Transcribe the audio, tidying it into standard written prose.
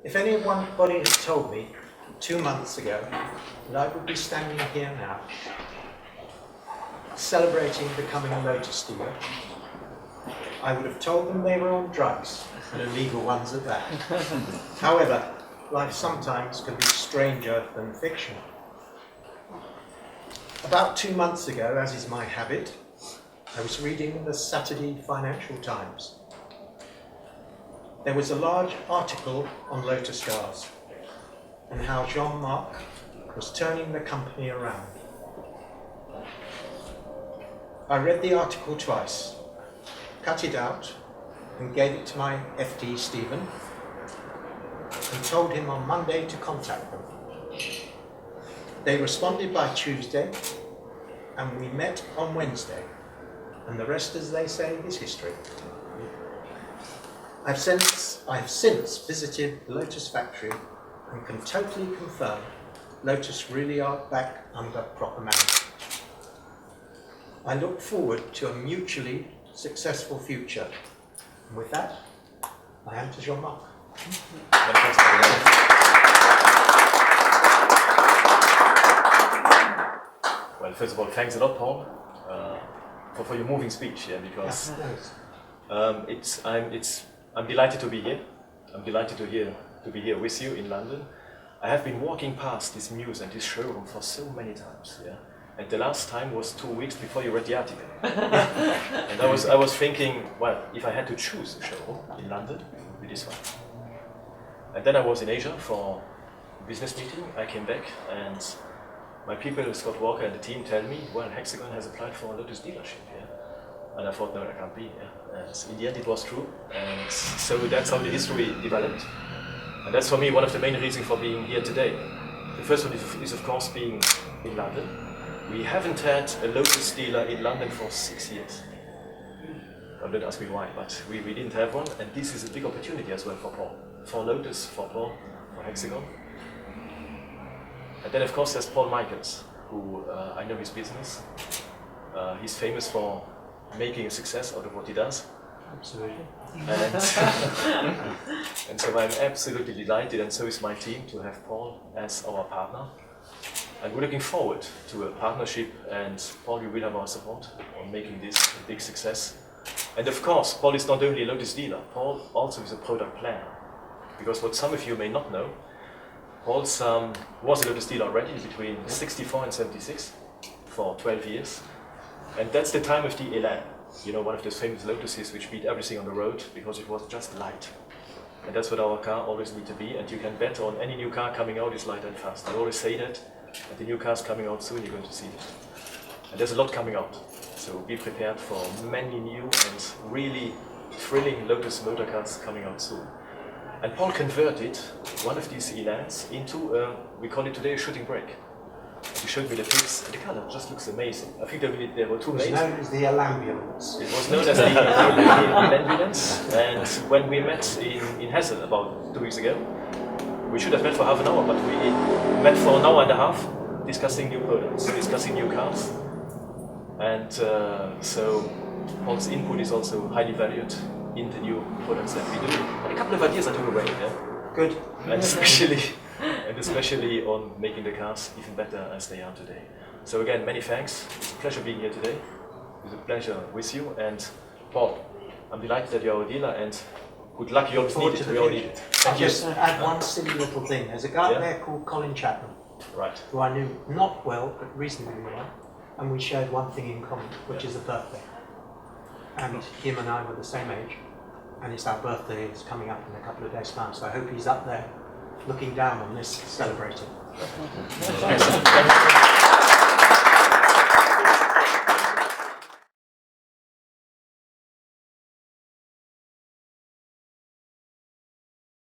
If anybody had told me 2 months ago that I would be standing here now, celebrating becoming a Lotus dealer, I would have told them they were on drugs, and illegal ones at that. However, life sometimes can be stranger than fiction. About 2 months ago, as is my habit, I was reading the Saturday Financial Times. There was a large article on Lotus cars and how Jean-Marc was turning the company around. I read the article twice, cut it out and gave it to my FD Stephen and told him on Monday to contact them. They responded by Tuesday and we met on Wednesday, and the rest, as they say, is history. I have since visited the Lotus factory and can totally confirm Lotus really are back under proper management. I look forward to a mutually successful future. And with that, I hand to Jean-Marc. Well, first of all, thanks a lot, Paul, for your moving speech. Yeah, because I'm delighted to be here. I'm delighted to be here with you in London. I have been walking past this muse and this showroom for so many times. Yeah, and the last time was 2 weeks before you read the article. And I was thinking, well, if I had to choose a showroom in London, it would be this one. And then I was in Asia for a business meeting. I came back and my people, Scott Walker and the team, tell me, well, Hexagon has applied for a Lotus dealership. Yeah? And I thought, no, that can't be. Yeah? And in the end, it was true. And so that's how the history developed. And that's for me one of the main reasons for being here today. The first one is of course being in London. We haven't had a Lotus dealer in London for 6 years. Don't ask me why, but we didn't have one. And this is a big opportunity as well for Paul. For Lotus, for Paul, for Hexagon. And then of course there's Paul Michaels, who I know his business. He's famous for making a success out of what he does. Absolutely. And so I'm absolutely delighted, and so is my team, to have Paul as our partner. And we're looking forward to a partnership, and Paul, you will have our support on making this a big success. And of course, Paul is not only a Lotus dealer, Paul also is a product planner. Because what some of you may not know, Paul was a Lotus dealer already between 64 and 76 for 12 years. And that's the time of the Elan. You know, one of those famous Lotuses which beat everything on the road because it was just light. And that's what our car always needs to be. And you can bet on any new car coming out is light and fast. I always say that. And the new car's coming out soon, you're going to see it. And there's a lot coming out. So be prepared for many new and really thrilling Lotus motor cars coming out soon. And Paul converted one of these Elans into we call it today a shooting brake. He showed me the pics, and the car just looks amazing. I think there were two names. It was known as the Alambulance. It was known as the Alambulance. And when we met in Hesse about 2 weeks ago, we should have met for half an hour, but we met for an hour and a half discussing new products, discussing new cars. And so Paul's input is also highly valued in the new products that we do. And a couple of ideas I took away. Yeah? Good. And especially on making the cars even better as they are today. So again, many thanks. It's a pleasure being here today. It's a pleasure with you. And Paul, I'm delighted that you're our dealer, and good luck. You always need it. We all need it. I'll just add one silly little thing. There's a guy there called Colin Chapman, right, who I knew not well, but reasonably well, and we shared one thing in common, which is a birthday. And him and I were the same age, and it's our birthday is coming up in a couple of days' time, so I hope he's up there looking down on this, celebrating.